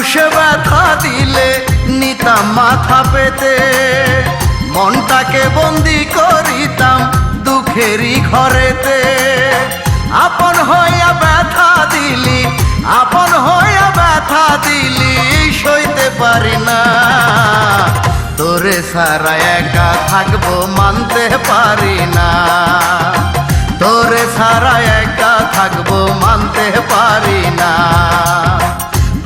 মানুষে ব্যথা দিলে নিতাম মাথা পেতে, মনটাকে বন্দি করিতাম দুঃখেরই ঘরেতে। আপন হইয়া ব্যথা দিলি, আপন হইয়া ব্যথা দিলি, সইতে পারি না। তোরে সারা একা থাকবো মানতে পারি না, তোরে সারা একা থাকবো মানতে পারি না।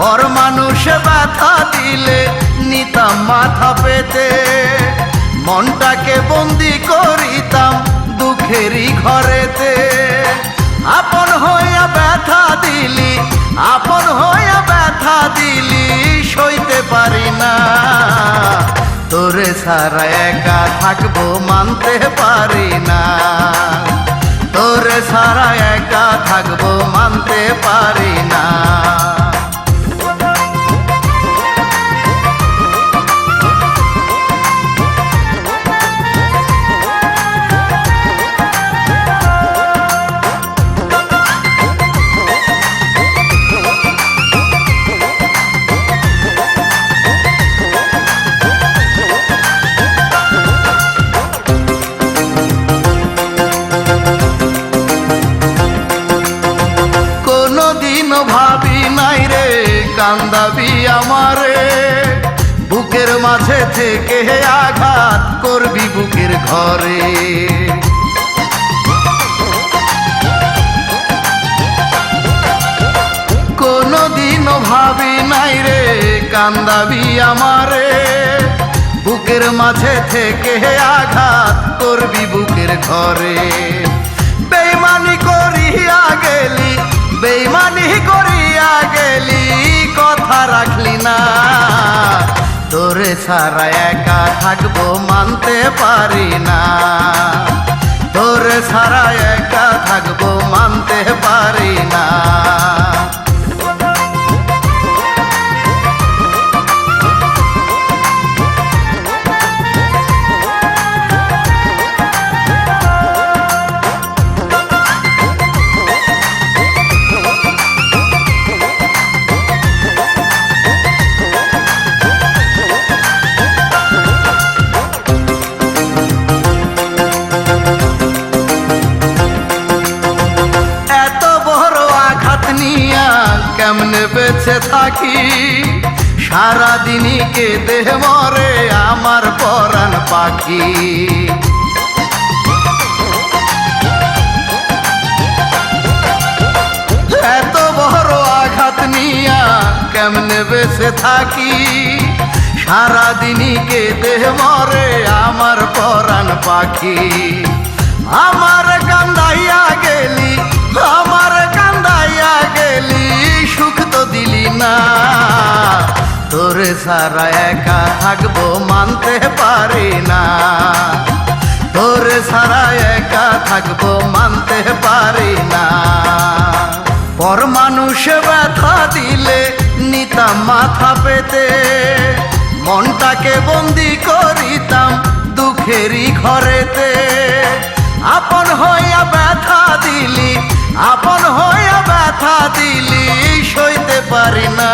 পর মানুষে ব্যথা দিলে নিতাম মাথা পেতে, মনটাকে বন্দি করিতাম দুঃখেরই ঘরেতে। আপন হইয়া ব্যথা দিলি, আপন হইয়া ব্যথা দিলি, সইতে পারি না। তোরে সারা একা থাকবো মানতে পারি না, তোরে সারা একা থাকবো মানতে পারি না। ভাবি নাই রে কান্দাবি আমারে, বুকের মাঝে থেকে আঘাত করবি বুকের ঘরে। কোনদিনও ভাবি নাই রে কান্দাবি আমারে, বুকের মাঝে থেকে আঘাত করবি বুকের ঘরে। বেইমানি করিয়া গেলি, বেইমানি করিয়া গেলি, কথা রাখলি না। তোরে সারা একা থাকবো মানতে পারি না, তোরে সারা একা থাকবো মানতে পারি না। কেমনে বেঁচে থাকি, সারাদিনই কেঁদে মরে আমার পরাণ পাখি। এত বড় আঘাত নিয়া কেমনে বেঁচে থাকি, সারাদিনই কেঁদে মরে আমার পরাণ পাখি। আমার কান্দাইয়া গেলি, আমার কান্দাইয়া গেলি, সুখ তো দিলি না। তোরে সারা একা থাকবো মানতে পারি না, তোরে সারা একা থাকবো মানতে পারি না। পর মানুষে ব্যথা দিলে নিতাম মাথা পেতে, মনটাকে বন্দি করিতাম দুঃখেরই ঘরেতে। আপন হইয়া ব্যথা দিলি, আপন হইয়া ব্যথা দিলি, সইতে পারি না।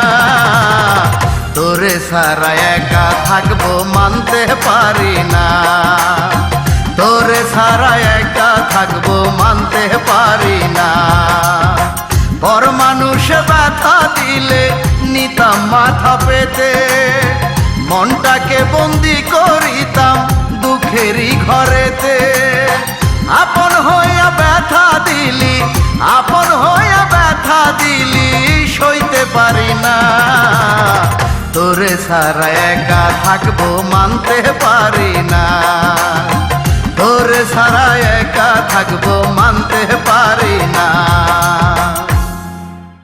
তোরে সারা একা থাকবো মানতে পারি না, তোরে সারা একা থাকবো মানতে পারি না। পর মানুষে ব্যথা দিলে নিতাম মাথা পেতে, মনটাকে বন্দি করিতাম দুঃখেরই ঘরেতে। আপন হইয়া ব্যথা দিলি, আপন হইয়া ব্যথা দিলি, সইতে পারি না। তোরে সারা একা থাকবো মানতে পারি না, তোরে সারা একা থাকবো মানতে পারি না।